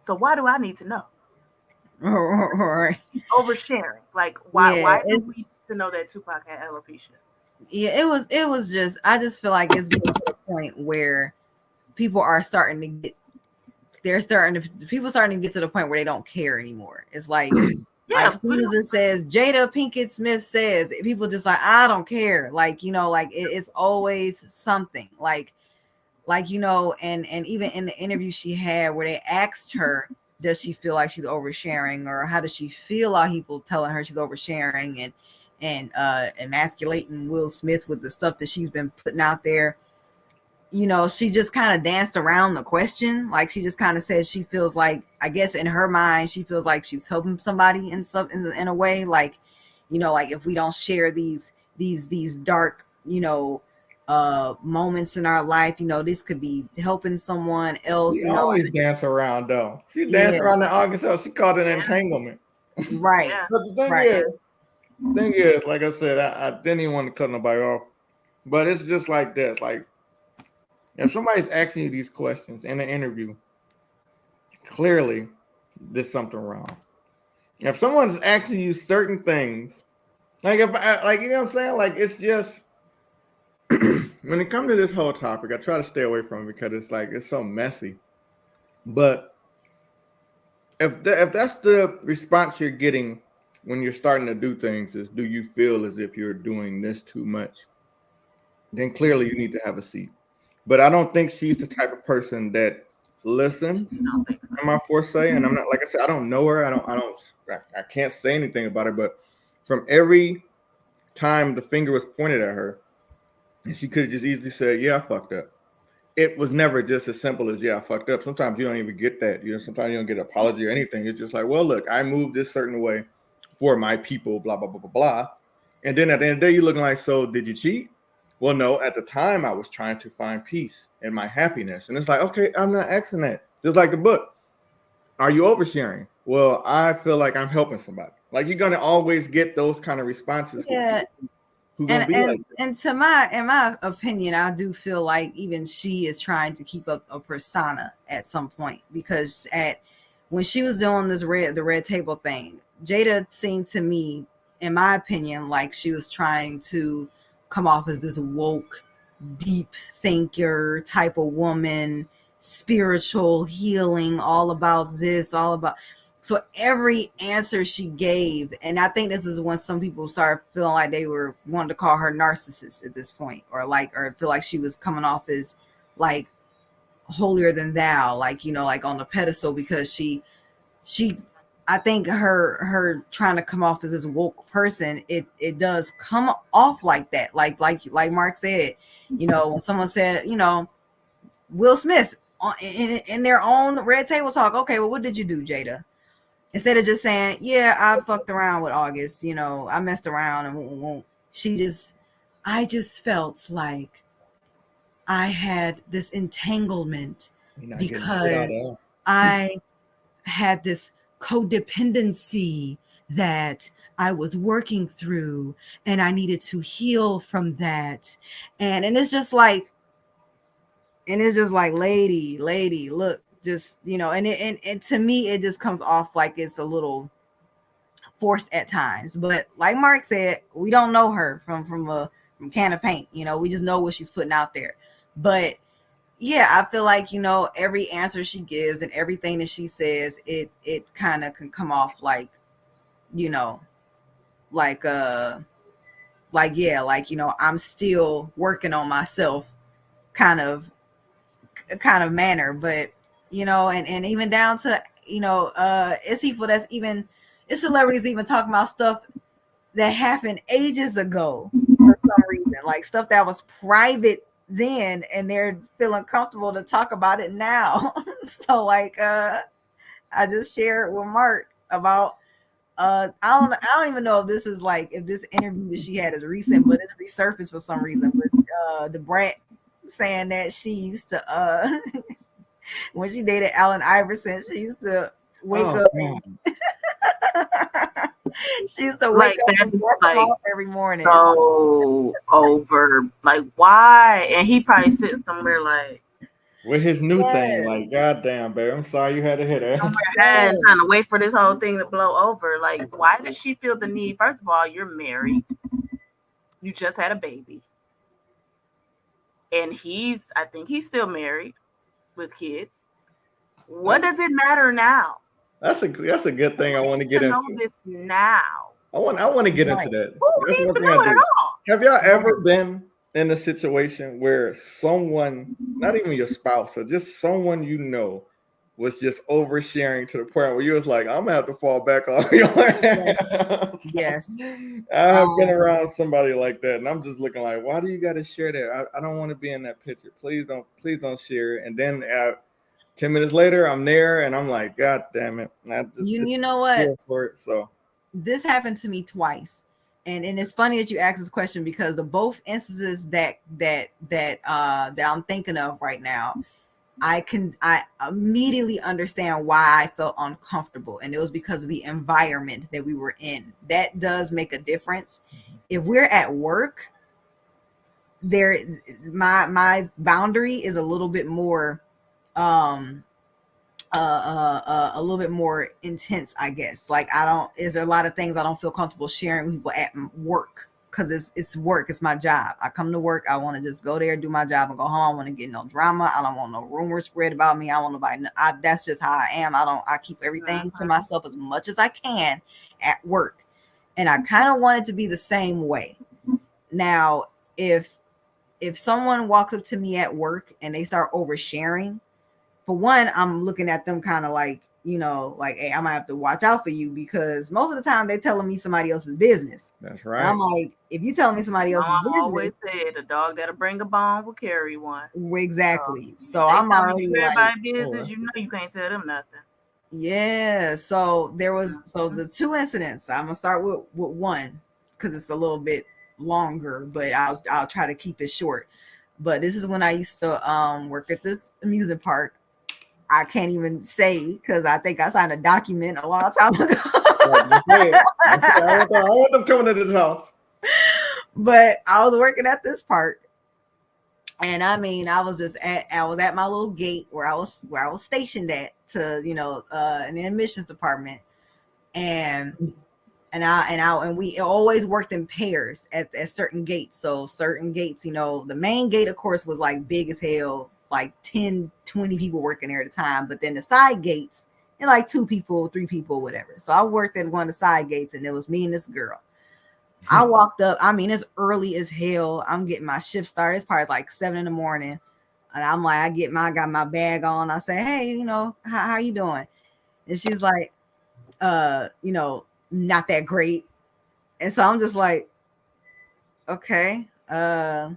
So why do I need to know? Right. Oversharing. Like why do we need to know that Tupac had alopecia? Yeah, it was just, I just feel like it's getting to the point where people are starting to get to the point where they don't care anymore. It's like, like as soon as it says Jada Pinkett Smith says, people just like, I don't care. Like, you know, like it's always something like, you know, and even in the interview she had where they asked her, does she feel like she's oversharing, or how does she feel about people telling her she's oversharing and emasculating Will Smith with the stuff that she's been putting out there? You know, she just kind of danced around the question. Like, she just kind of says she feels like, I guess in her mind, she feels like she's helping somebody in a way. Like, you know, like if we don't share these dark, you know, moments in our life, you know, this could be helping someone else. She you know, always dance around though. She danced around the August house. She called it entanglement. Right. But the thing is, like I said, I didn't even want to cut nobody off. But it's just like this. Like, if somebody's asking you these questions in an interview, clearly there's something wrong. If someone's asking you certain things, like if I, like, you know what I'm saying? Like, it's just when it comes to this whole topic, I try to stay away from it because it's like it's so messy. But if that's the response you're getting when you're starting to do things, is do you feel as if you're doing this too much? Then clearly you need to have a seat. But I don't think she's the type of person that listens. Am I foresight? And I'm not, like I said, I don't know her. I can't say anything about her. But from every time the finger was pointed at her, and she could have just easily said, "Yeah, I fucked up." It was never just as simple as, "Yeah, I fucked up." Sometimes you don't even get that. You know, sometimes you don't get an apology or anything. It's just like, "Well, look, I moved this certain way for my people." Blah blah blah blah blah. And then at the end of the day, you're looking like, "So did you cheat?" Well, no, at the time I was trying to find peace and my happiness. And it's like, okay, I'm not asking that. Just like the book. Are you oversharing? Well, I feel like I'm helping somebody. Like, you're gonna always get those kind of responses. Yeah. Who gonna be like that. And in my opinion, I do feel like even she is trying to keep up a persona at some point, because when she was doing the red table thing, Jada seemed to me, in my opinion, like she was trying to come off as this woke, deep thinker type of woman, spiritual healing, all about this, all about. So every answer she gave, and I think this is when some people started feeling like they were wanting to call her narcissist at this point, or feel like she was coming off as like holier than thou, like, you know, like on the pedestal, because she I think her trying to come off as this woke person, it does come off like that, like Mark said, you know, when someone said, you know, Will Smith in their own red table talk, okay, well, what did you do, Jada? Instead of just saying, yeah, I fucked around with August, you know, I messed around and won't. I just felt like I had this entanglement because I had this codependency that I was working through, and I needed to heal from that. And it's just like, lady, look, just, you know, and to me, it just comes off like it's a little forced at times. But like Mark said, we don't know her from a can of paint, you know, we just know what she's putting out there. But yeah, I feel like, you know, every answer she gives and everything that she says, it kind of can come off like, you know, like yeah, like, you know, I'm still working on myself kind of manner. But, you know, and even down to, you know, it's people that's even, it's celebrities even talking about stuff that happened ages ago for some reason, like stuff that was private then, and they're feeling comfortable to talk about it now. So like, I just shared with Mark about, I don't even know if this is like, if this interview that she had is recent, but it resurfaced for some reason with the Brat saying that she used to when she dated Allen Iverson, she used to wake up she used to wake up and work like every morning. So over, like, why? And he probably sits somewhere like with his new thing, like, goddamn, babe, I'm sorry you had to hit it. And trying to wait for this whole thing to blow over. Like, why does she feel the need? First of all, you're married. You just had a baby. And I think he's still married with kids. What does it matter now? That's a good thing. I want to get into this now. I want to get into that. Who needs to know it at all? Have y'all ever been in a situation where someone, not even your spouse, or just someone you know, was just oversharing to the point where you was like, I'm gonna have to fall back on your ass? Yes. I have been around somebody like that, and I'm just looking like, why do you got to share that? I don't want to be in that picture. Please don't share it. And then 10 minutes later, I'm there, and I'm like, God damn it! You know what? For it, so this happened to me twice, and it's funny that you asked this question, because the both instances that I'm thinking of right now, I immediately understand why I felt uncomfortable, and it was because of the environment that we were in. That does make a difference. If we're at work, my boundary is a little bit more a little bit more intense, I guess. Like, is there a lot of things I don't feel comfortable sharing with people at work, because it's work, it's my job. I come to work, I want to just go there, do my job, and go home. I want to get no drama. I don't want no rumors spread about me. I want nobody. That's just how I am. I keep everything to myself as much as I can at work, and I kind of want it to be the same way. Now, if someone walks up to me at work and they start oversharing, for one, I'm looking at them kind of like, you know, like, hey, I might have to watch out for you, because most of the time they're telling me somebody else's business. That's right. And I'm like, if you telling me somebody else's business, I always said the dog that'll bring a bone will carry one. Exactly. So I'm already like, business, you know, you can't tell them nothing. Yeah. So there was the two incidents. I'm gonna start with one, because it's a little bit longer, but I'll try to keep it short. But this is when I used to work at this amusement park. I can't even say, because I think I signed a document a long time ago. Just say it. I want them coming to this house. But I was working at this park, and I mean, I was at my little gate where I was stationed at to, in the admissions department, and we always worked in pairs at certain gates. So certain gates, the main gate, of course, was like big as hell, like 10, 20 people working there at a time. But then the side gates, and like 2 people, 3 people, whatever. So I worked at one of the side gates, and it was me and this girl. I walked up. I mean, it's early as hell. I'm getting my shift started. It's probably like 7 in the morning. And I'm like, I got my bag on. I say, hey, how you doing? And she's like, not that great. And so I'm just like, okay. I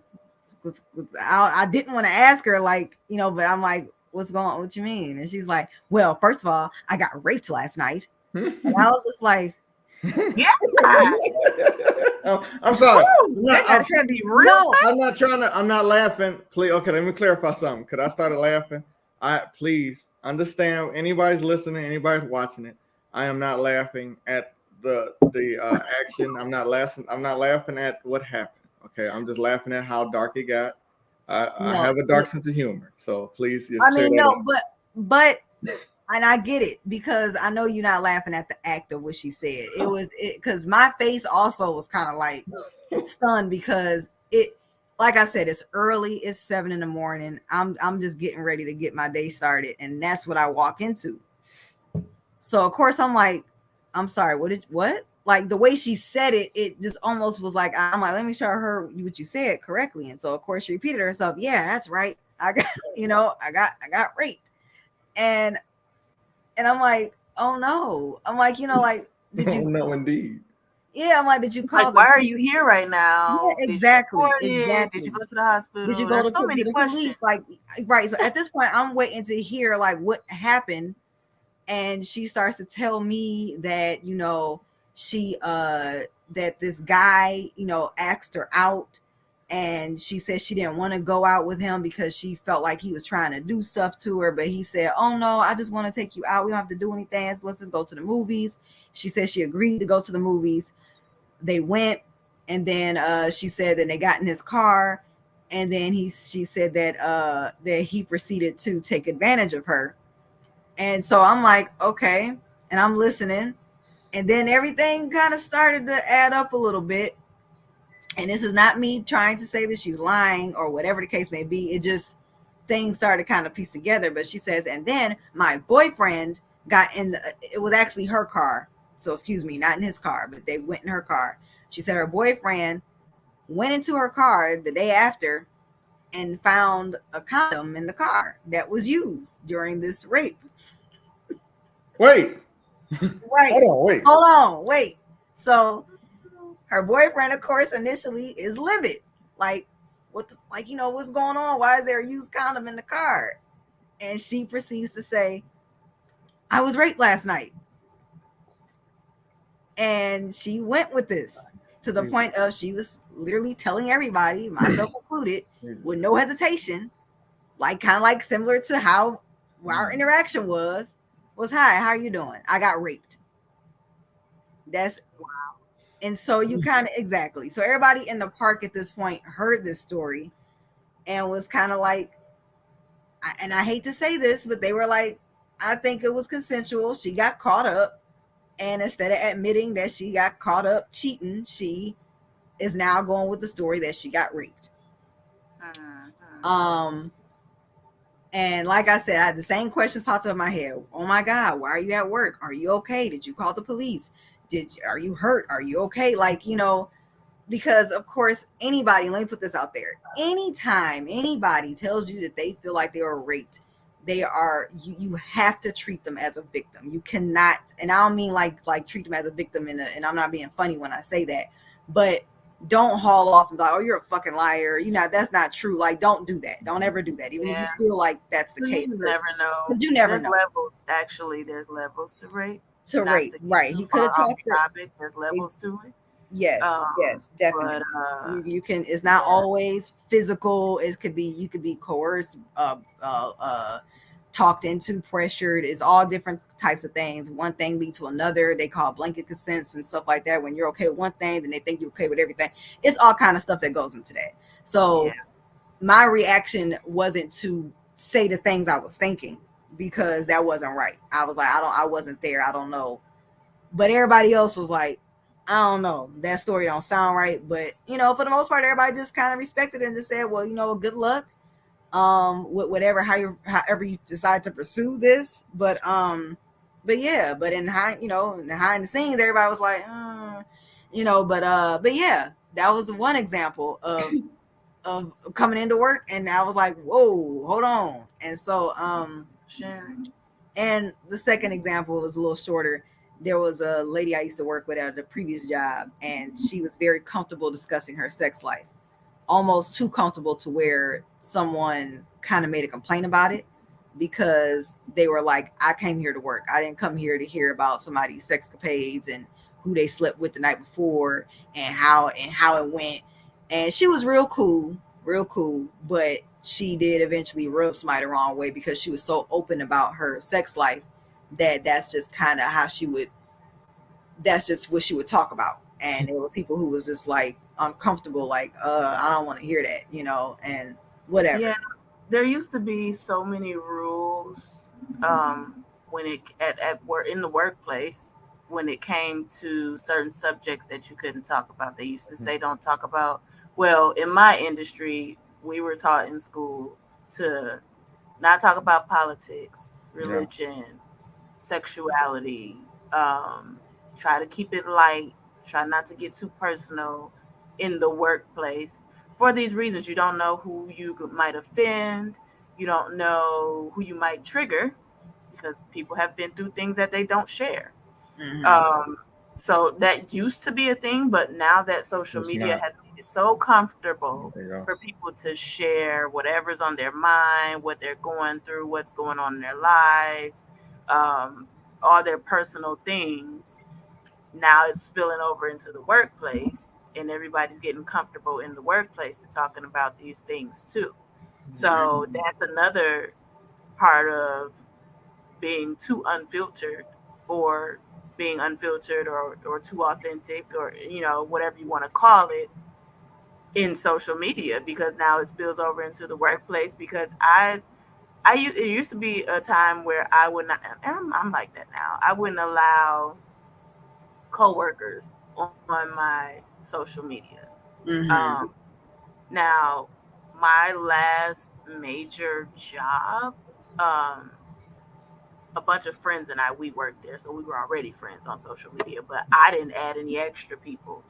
didn't want to ask her, like, but I'm like, what's going on? What you mean? And she's like, well, first of all, I got raped last night. And I was just like, yeah. I'm sorry. I'm not laughing. Please, okay, let me clarify something. Because I started laughing. Please understand, anybody's listening, anybody's watching it. I am not laughing at the action. I'm not laughing at what happened. Okay, I'm just laughing at how dark it got. I have a dark sense of humor, so please. Just but and I get it, because I know you're not laughing at the act of what she said. It was because my face also was kind of like stunned, because like I said, it's early. It's 7 in the morning. I'm just getting ready to get my day started, and that's what I walk into. So of course I'm like, I'm sorry. What? Like the way she said it, it just almost was like, I'm like, let me show her what you said correctly. And so of course she repeated herself. Yeah, that's right. I got, I got raped. And I'm like, oh no. I'm like, like, did you? No, indeed. Yeah, I'm like, did you call? Like, why are you here right now? Yeah, exactly. Did you go to the hospital? Did you go to the police? Like, right. So at this point, I'm waiting to hear like what happened. And she starts to tell me that, she that this guy, asked her out, and she said she didn't want to go out with him because she felt like he was trying to do stuff to her. But he said, oh no, I just want to take you out. We don't have to do anything. So let's just go to the movies. She said she agreed to go to the movies. They went, and then she said that they got in his car, and then she said that he proceeded to take advantage of her. And so I'm like, okay, and I'm listening. And then everything kind of started to add up a little bit. And this is not me trying to say that she's lying or whatever the case may be. It just, things started kind of piece together. But she says, and then my boyfriend got it was actually her car. So excuse me, not in his car, but they went in her car. She said her boyfriend went into her car the day after and found a condom in the car that was used during this rape. Wait. Right. Hold on. Wait. So her boyfriend, of course, initially is livid. Like, what's going on? Why is there a used condom in the car? And she proceeds to say, I was raped last night. And she went with this to the point of she was literally telling everybody, myself included, with no hesitation, like kind of like similar to how our interaction was, hi, how are you doing? I got raped. That's wow. And so you kind of, exactly. So everybody in the park at this point heard this story and was kind of like, and I hate to say this, but they were like, I think it was consensual. She got caught up. And instead of admitting that she got caught up cheating, she is now going with the story that she got raped. And like I said, I had the same questions popped up in my head. Oh my God, why are you at work? Are you okay? Did you call the police? Are you hurt? Are you okay? Like, because of course, anybody, let me put this out there. Anytime anybody tells you that they feel like they were raped, you have to treat them as a victim. You cannot, and I don't mean like treat them as a victim and I'm not being funny when I say that, but don't haul off and be like, oh, you're a fucking liar. That's not true. Like, don't do that. Don't ever do that. Even if you feel like that's the case. You never know. Because you never know. Levels. Actually, there's levels to rape. Right. He could have talked topic. There's levels to it. Yes, definitely. But, you can. It's not always physical. You could be coerced, talked into, pressured. It's all different types of things. One thing lead to another. They call blanket consents and stuff like that. When you're okay with one thing, then they think you're okay with everything. It's all kind of stuff that goes into that. So my reaction wasn't to say the things I was thinking, because that wasn't right. I was like, I wasn't there. I don't know. But everybody else was like, I don't know. That story don't sound right. But, for the most part, everybody just kind of respected it and just said, well, good luck. With whatever, however you decide to pursue this. But yeah, but behind the scenes, everybody was like, but yeah, that was the one example of coming into work, and I was like, whoa, hold on. And so Sharing. and the second example was a little shorter. There was a lady I used to work with at the previous job, and she was very comfortable discussing her sex life, almost too comfortable to where someone kind of made a complaint about it, because they were like, I came here to work. I didn't come here to hear about somebody's sexcapades and who they slept with the night before and how it went. And she was real cool, but she did eventually rub somebody the wrong way because she was so open about her sex life that that's just kind of how she would that's just what she would talk about. And it was people who was just like uncomfortable, like, I don't want to hear that, and whatever. Yeah, there used to be so many rules when it at work, in the workplace, when it came to certain subjects that you couldn't talk about. They used to say don't talk about. Well, in my industry, we were taught in school to not talk about politics, Yeah. religion, sexuality. Try to keep it light. Try not to get too personal in the workplace. For these reasons, you don't know who you might offend. You don't know who you might trigger, because people have been through things that they don't share. Mm-hmm. Um, so that used to be a thing, but now that social It's media not. has made it so comfortable There you go. for people to share whatever's on their mind, what they're going through, what's going on in their lives, um, all their personal things, now it's spilling over into the workplace, and everybody's getting comfortable in the workplace and talking about these things too. So Mm-hmm. that's another part of being too unfiltered, or being unfiltered, or too authentic, or whatever you want to call it, in social media, because now it spills over into the workplace. Because it used to be a time where I would not, and I'm like that now, I wouldn't allow coworkers on my social media. Mm-hmm. um Now, my last major job, um a bunch of friends and we worked there, so we were already friends on social media, but I didn't add any extra people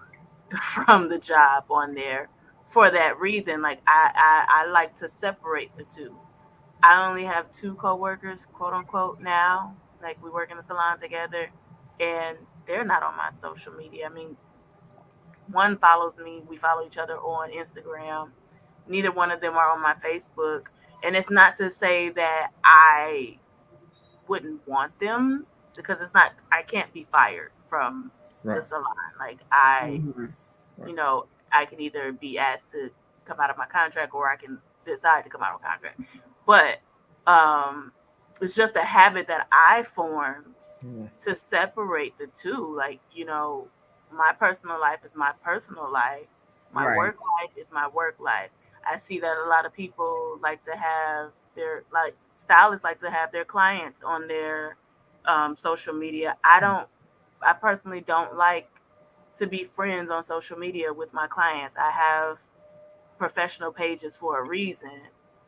from the job on there for that reason. Like, I like to separate the two. I only have two coworkers, quote unquote, now. Like, we work in the salon together, and they're not on my social media. I mean, one follows me, we follow each other on Instagram. Neither one of them are on my Facebook. And it's not to say that I wouldn't want them, because it's not, I can't be fired from the Right. salon. Like, I, Mm-hmm. you know, I can either be asked to come out of my contract, or I can decide to come out of my contract. But it's just a habit that I formed Yeah. to separate the two. Like, my personal life is my personal life. My Right. work life is my work life. I see that a lot of people like to have their, like, stylists like to have their clients on their social media. I personally don't like to be friends on social media with my clients. I have professional pages for a reason.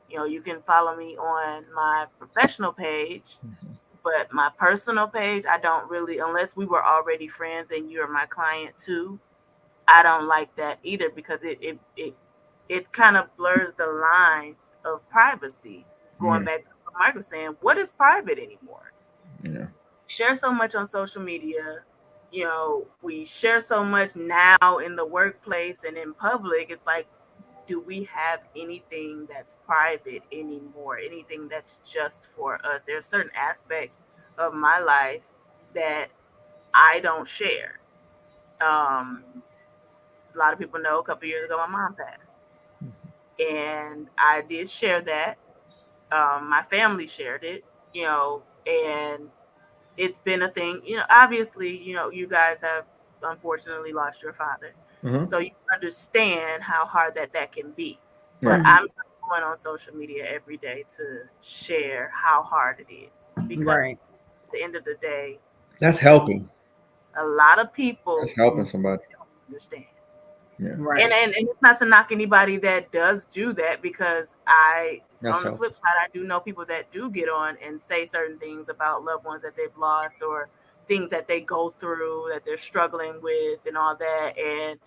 You can follow me on my professional page, Mhm. but my personal page, I don't really, unless we were already friends and you're my client too. I don't like that either, because it kind of blurs the lines of privacy. Going Yeah. back to what Mike was saying, what is private anymore? Yeah. Share so much on social media. We share so much now in the workplace and in public. It's like, do we have anything that's private anymore? Anything that's just for us? There are certain aspects of my life that I don't share. Um, a lot of people know a couple years ago my mom passed, and I did share that. My family shared it. And it's been a thing. Obviously, you guys have unfortunately lost your father. Mm-hmm. So you understand how hard that can be. But Right. I'm not going on social media every day to share how hard it is, because Right. at the end of the day, That's helping. a lot of people That's helping somebody. don't understand. Yeah. Right. And it's not to knock anybody that does do that, because That's on the helping. flip side, I do know people that do get on and say certain things about loved ones that they've lost, or things that they go through that they're struggling with and all that. And,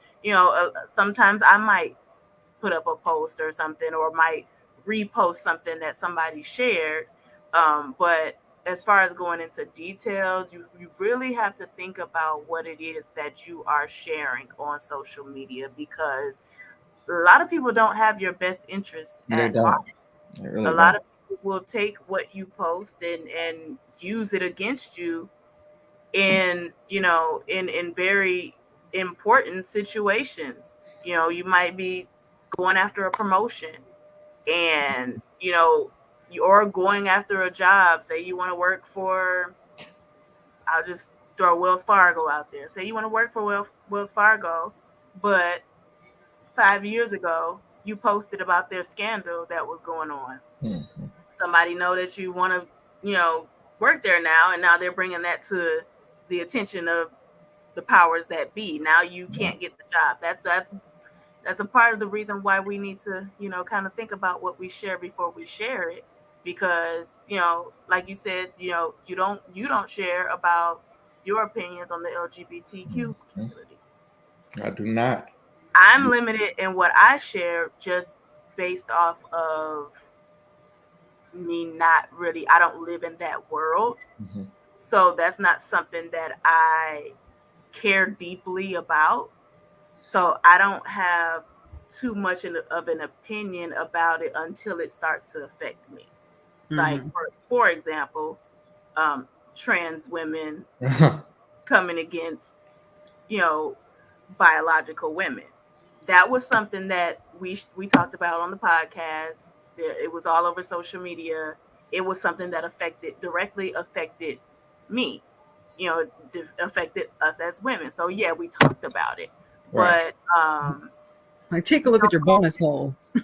sometimes I might put up a post or something, or might repost something that somebody shared. But as far as going into details, you really have to think about what it is that you are sharing on social media, because a lot of people don't have your best interests They at don't. heart. They A really lot don't. of people will take what you post and use it against you in very important situations. You might be going after a promotion, and you're going after a job. Say you want to work for, I'll just throw Wells Fargo out there. Say you want to work for Wells Fargo, but 5 years ago you posted about their scandal that was going on. Mm-hmm. Somebody know that you want to work there now, and now they're bringing that to the attention of the powers that be. Now you can't get the job. That's a part of the reason why we need to kind of think about what we share before we share it, because like you said, you don't share about your opinions on the LGBTQ community. I do not. I'm limited in what I share, just based off of me not really, I don't live in that world. Mm-hmm. So that's not something that I care deeply about. So I don't have too much of an opinion about it until it starts to affect me. Like, Mhm. for example, trans women coming against, biological women. That was something that we talked about on the podcast. It was all over social media. It was something that directly affected me. Affected us as women. So yeah, we talked about it. Right. But Like, take a look at your bonus hole. say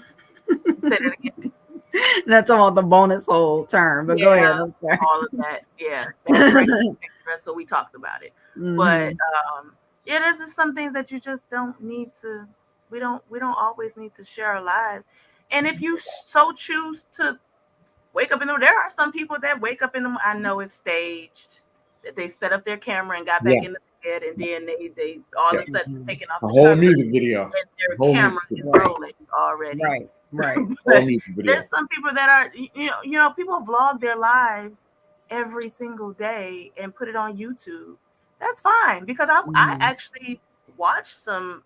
that again. That's about the bonus hole term, but go ahead. Yeah, I'm sorry. all of that. Yeah, that directly affected us. So we talked about it. But Mhm. yeah, there's just some things that you just don't need to. We don't always need to share our lives. And if you so choose to wake up in the, there are some people that wake up in the, I know it's staged, that they set up their camera and got back Yeah. in the bed, and then they all Yeah. of a sudden Mhm. taking off A the whole cover, music video. and their A whole camera music is video. Right. rolling already. Right. Right. But Whole music video. there's some people that are, people vlog their lives every single day and put it on YouTube. That's fine, because I Mhm. actually watch some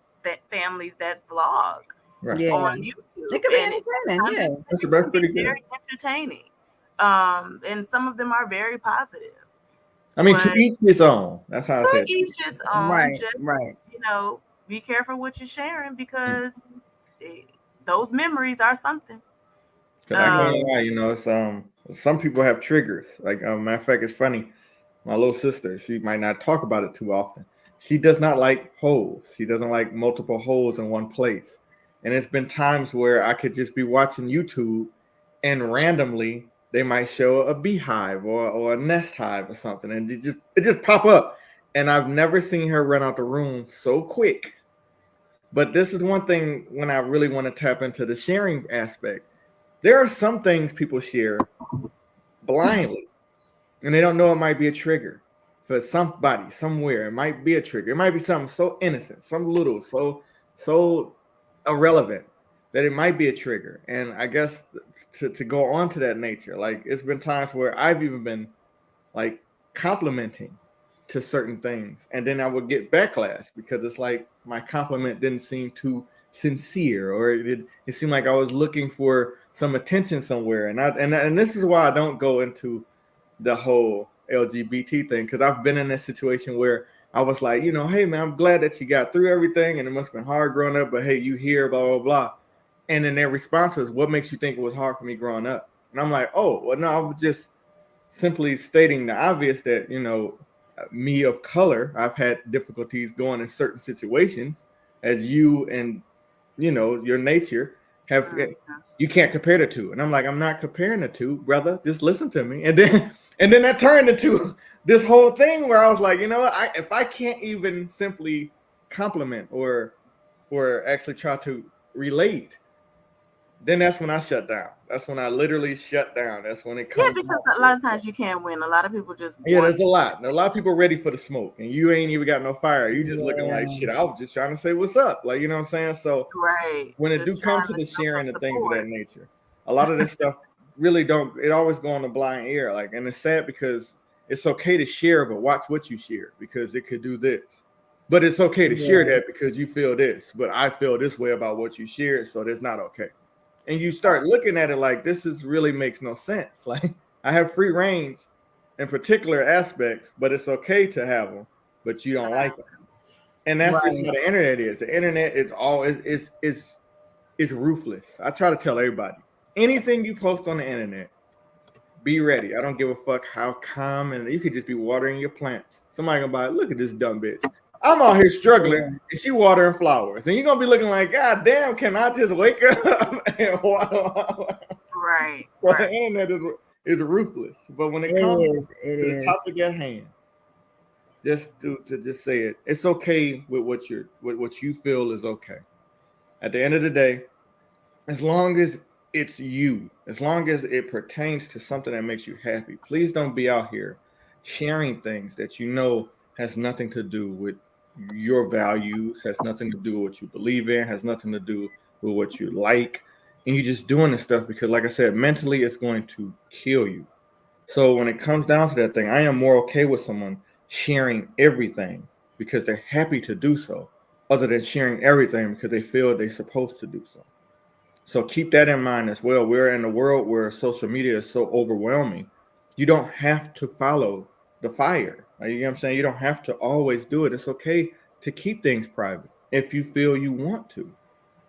families that vlog Right. Yeah. on It YouTube, could be and entertaining. Yeah. That's it can be pretty good. very entertaining. And some of them are very positive. I mean, to But each his own. That's how I to say it. each his own. Right. Just Right. be careful what you're sharing, because those memories are something. Cause I Yeah. can't lie, it's some people have triggers. Like, matter of fact, it's funny. My little sister, she might not talk about it too often. She does not like holes. She doesn't like multiple holes in one place. And it's been times where I could just be watching YouTube, and randomly they might show a beehive or a nest hive or something, and it just pop up. And I've never seen her run out the room so quick. But this is one thing when I really want to tap into the sharing aspect. There are some things people share blindly, and they don't know it might be a trigger for somebody somewhere. It might be a trigger. It might be something so innocent, some little, so irrelevant that it might be a trigger. And I guess to go on to that nature, like, it's been times where I've even been like complimenting to certain things, and then I would get backlash because it's like my compliment didn't seem too sincere, or it seemed like I was looking for some attention somewhere. And this is why I don't go into the whole LGBT thing, because I've been in that situation where I was like, hey man, I'm glad that you got through everything, and it must have been hard growing up, but hey, you here, blah blah blah. And then their response was, what makes you think it was hard for me growing up? And I'm like, oh well, no, I was just simply stating the obvious that, me of color, I've had difficulties going in certain situations, as you and, your nature have. You can't compare the two. And I'm like, I'm not comparing the two, brother. Just listen to me. And then that turned into this whole thing where I was like, you know what? If I can't even simply compliment or actually try to relate, then that's when I shut down. That's when I literally shut down. That's when it comes. Yeah, because a lot of times you can't win. A lot of people just Yeah, want there's a lot. A lot of people ready for the smoke, and you ain't even got no fire. You just looking like Yeah. shit. I was just trying to say what's up, like, you know what I'm saying. So right. when it do Just come trying to the show some sharing and things of support. that nature, a lot of this stuff really don't. It always go on the blind ear, like, and it's sad because it's okay to share, but watch what you share because it could do this. But it's okay to share Yeah. that because you feel this, but I feel this way about what you shared, so that's not okay. And you start looking at it like this is really makes no sense. Like, I have free range in particular aspects, but it's okay to have them, but you don't like them. And that's just Right. how the internet is. The internet is always is ruthless. I try to tell everybody, anything you post on the internet, be ready. I don't give a fuck how calm, and you could just be watering your plants. Somebody gonna buy, look at this dumb bitch. I'm out here struggling, Yeah. and she watering flowers, and you're gonna be looking like, God damn, can I just wake up and water? Right. So the Right. internet is ruthless. But when it It comes is. It to the is. topic at hand, just to just say it, it's okay with what you feel is okay. At the end of the day, as long as it's you, as long as it pertains to something that makes you happy, please don't be out here sharing things that you know has nothing to do with your values, has nothing to do with what you believe in, has nothing to do with what you like. And you're just doing this stuff because, like I said, mentally it's going to kill you. So when it comes down to that thing, I am more okay with someone sharing everything because they're happy to do so, other than sharing everything because they feel they're supposed to do so. So keep that in mind as well. We're in a world where social media is so overwhelming. You don't have to follow the fire. Like, you know what I'm saying? You don't have to always do it. It's okay to keep things private if you feel you want to.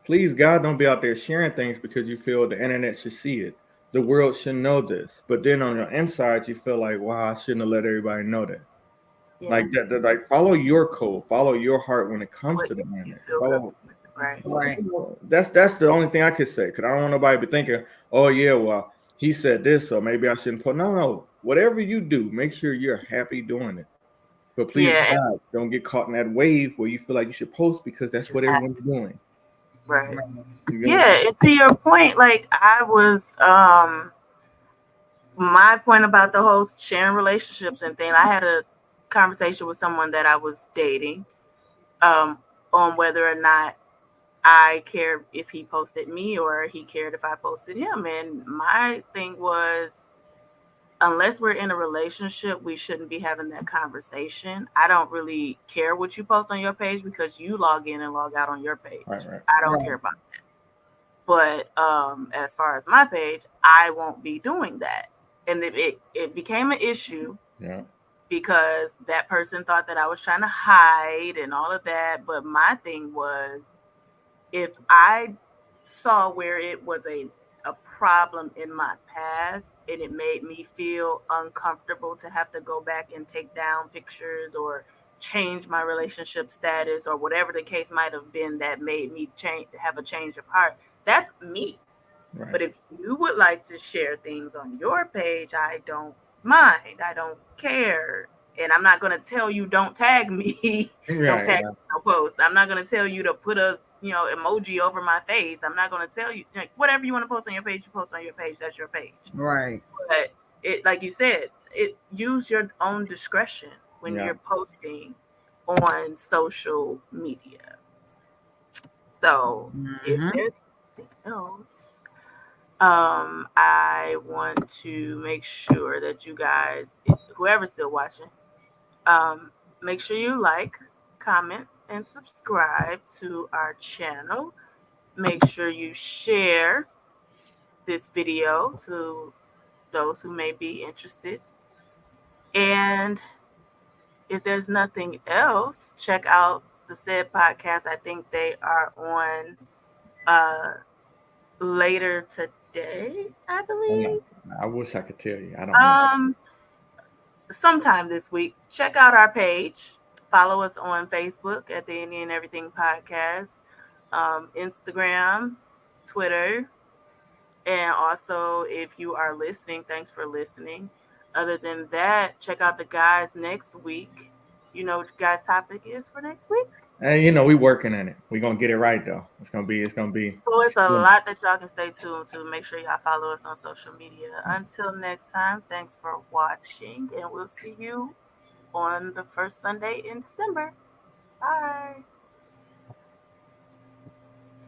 Please, God, don't be out there sharing things because you feel the internet should see it. The world should know this. But then on your inside, you feel like, wow, I shouldn't have let everybody know that. Yeah. Like that, like follow your code, follow your heart when it comes What to the you internet. feel Follow, good with, right. Right. that's the only thing I could say. Cause I don't want nobody to be thinking, oh yeah, well, he said this, so maybe I shouldn't put. No. Whatever you do, make sure you're happy doing it. But please, Yeah. God, don't get caught in that wave where you feel like you should post because that's what everyone's doing. Right. You get what I'm Yeah, saying? and to your point, like I was my point about the whole sharing relationships and thing, I had a conversation with someone that I was dating on whether or not I cared if he posted me or he cared if I posted him. And my thing was, unless we're in a relationship, we shouldn't be having that conversation. I don't really care what you post on your page because you log in and log out on your page. Right. I don't care about that. But as far as my page, I won't be doing that. And it became an issue Yeah. because that person thought that I was trying to hide and all of that. But my thing was, if I saw where it was a problem in my past and it made me feel uncomfortable to have to go back and take down pictures or change my relationship status or whatever the case might have been that made me have a change of heart, that's me. Right. But if you would like to share things on your page, I don't mind. I don't care. And I'm not going to tell you don't tag me. Don't tag me no post. I'm not going to tell you to put a emoji over my face. I'm not going to tell you, like, whatever you want to post on your page, you post on your page. That's your page. Right. But it, like you said, use your own discretion when you're posting on social media. So if there's something else, I want to make sure that you guys, whoever's still watching, make sure you like, comment, and subscribe to our channel. Make sure you share this video to those who may be interested. And if there's nothing else, check out the said podcast. I think they are on later today, I believe. I wish I could tell you. I don't know. sometime this week. Check out our page. Follow us on Facebook at the Any and Everything Podcast, Instagram, Twitter, and also if you are listening, thanks for listening. Other than that, check out the guys next week. You know what your guys' topic is for next week? And we working on it. We're gonna get it right though. It's gonna be. So it's a Yeah. lot that y'all can stay tuned to. Make sure y'all follow us on social media. Until next time, thanks for watching, and we'll see you on the first Sunday in December. Bye.